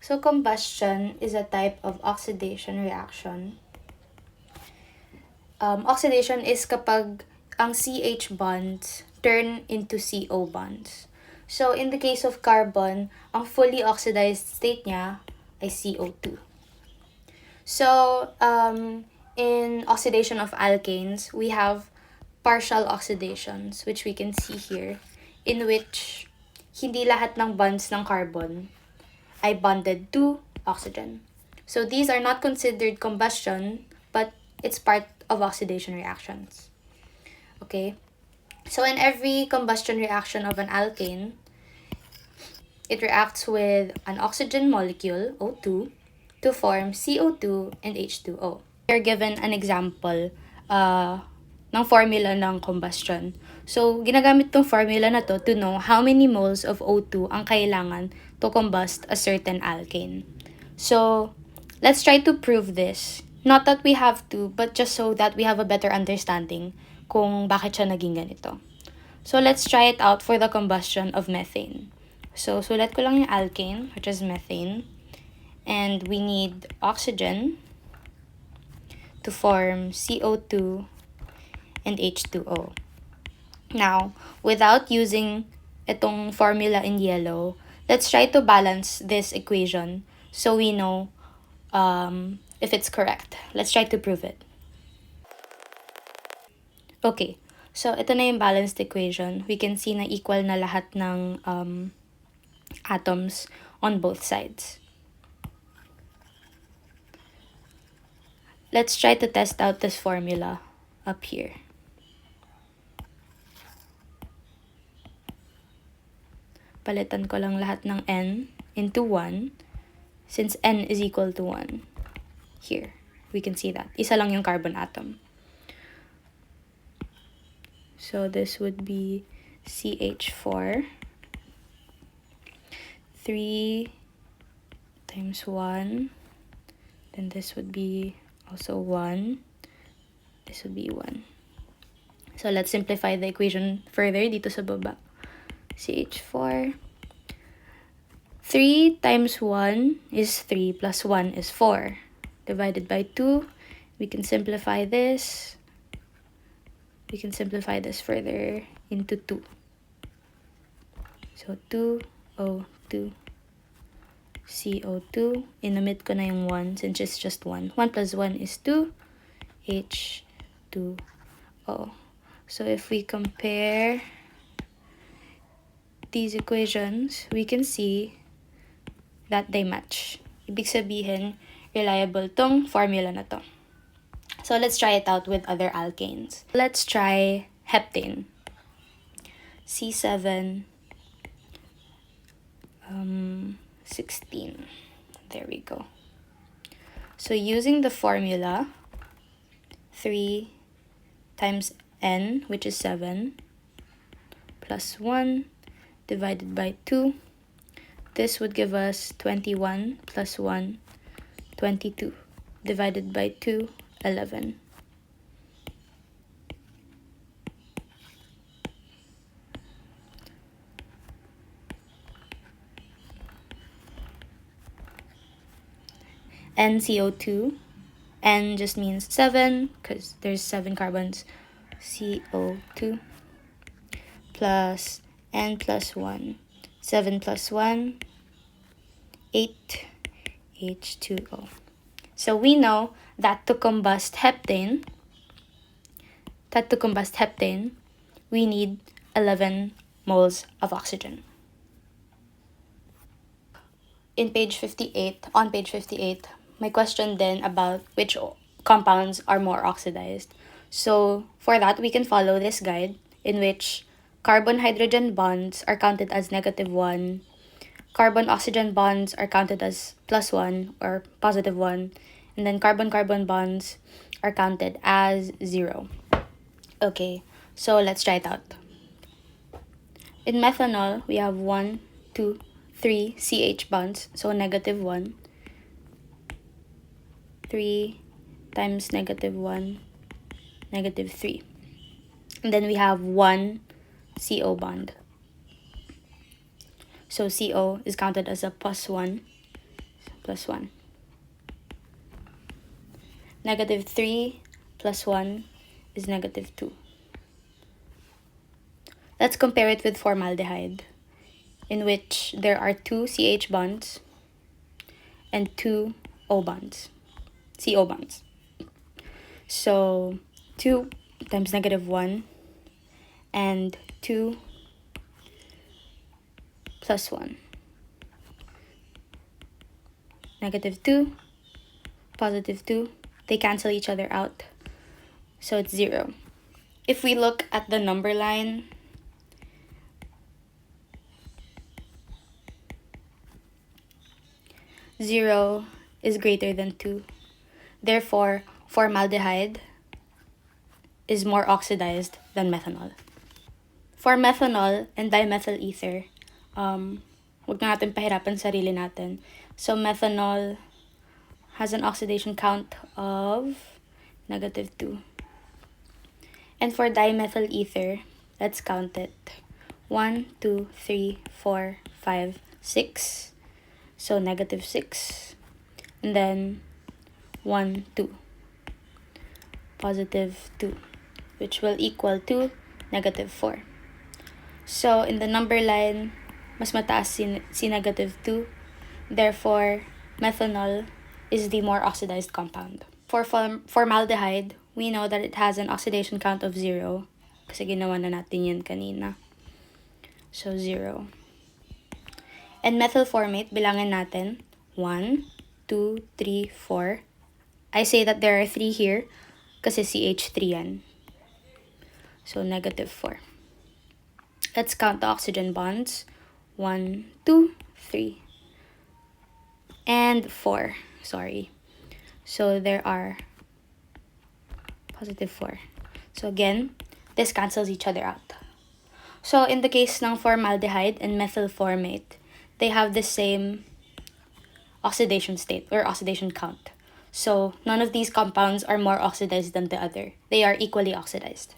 So combustion is a type of oxidation reaction. Oxidation is kapag ang CH bonds turn into CO bonds. So in the case of carbon, ang fully oxidized state niya ay CO2. So in oxidation of alkanes, we have partial oxidations, which we can see here, in which hindi lahat ng bonds ng carbon ay bonded to oxygen. So these are not considered combustion, but it's part of oxidation reactions. Okay? So in every combustion reaction of an alkane, it reacts with an oxygen molecule, O2, to form CO2 and H2O. We're given an example ng formula ng combustion. So, ginagamit tong formula na to know how many moles of O2 ang kailangan to combust a certain alkane. So, let's try to prove this. Not that we have to, but just so that we have a better understanding kung bakit siya naging ganito. So, let's try it out for the combustion of methane. So, sulat ko lang yung alkane, which is methane. And we need oxygen to form CO2 and H2O. Now, without using itong formula in yellow, let's try to balance this equation so we know if it's correct. Let's try to prove it. Okay, so ito na yung balanced equation. We can see na equal na lahat ng atoms on both sides. Let's try to test out this formula up here. Palitan ko lang lahat ng n into 1 since n is equal to 1. Here, we can see that. Isa lang yung carbon atom. So this would be CH4. 3 times 1. Then this would be also 1. This would be 1. So let's simplify the equation further dito sa baba. CH4. 3 times 1 is 3 plus 1 is 4. Divided by 2, we can simplify this. We can simplify this further into 2. So 2O2 CO2. Inamit ko na yung 1 since it's just 1. 1 plus 1 is 2. H2O. So if we compare these equations, we can see that they match. Ibig sabihin, reliable tong formula na to. So let's try it out with other alkanes. Let's try heptane. C7 16. There we go. So using the formula, 3 times n, which is 7, plus 1 divided by 2. This would give us 21 plus 1, 22. Divided by 2, 11. NCO2. N just means 7 because there's 7 carbons. CO2 plus N plus 1. 7 plus 1, 8 H2O. So we know that to combust heptane, we need 11 moles of oxygen. On page 58, my question then about which compounds are more oxidized. So for that, we can follow this guide in which carbon-hydrogen bonds are counted as -1, carbon-oxygen bonds are counted as +1 or +1, and then carbon-carbon bonds are counted as 0. Okay, so let's try it out. In methanol, we have 1, 2, 3 CH bonds, so -1. 3 times -1, -3. And then we have 1 CO bond. So CO is counted as a +1. plus 1. Negative 3 plus 1 is negative 2. Let's compare it with formaldehyde, in which there are 2 CH bonds and 2 O bonds, CO bonds. So 2 times negative 1 and 2 plus 1. Negative 2, positive 2, they cancel each other out. So it's 0. If we look at the number line, zero is greater than 2. Therefore, formaldehyde is more oxidized than methanol. For methanol and dimethyl ether, huwag na natin pahirapan sarili natin. So methanol has an oxidation count of negative 2. And for dimethyl ether, let's count it. 1, 2, 3, 4, 5, 6. So negative 6. And then 1, 2. Positive 2. Which will equal to negative 4. So in the number line, mas mataas si negative 2. Therefore, methanol is the more oxidized compound. For formaldehyde, we know that it has an oxidation count of 0. Kasi ginawa na natin yun kanina. So 0. And methyl formate, bilangin natin. 1, 2, 3, 4. I say that there are 3 here kasi CH3 yan. So negative 4. Let's count the oxygen bonds. 1, 2, 3. And 4. Sorry. So there are positive 4. So again, this cancels each other out. So in the case ng formaldehyde and methyl formate, they have the same oxidation state or oxidation count. So none of these compounds are more oxidized than the other. They are equally oxidized.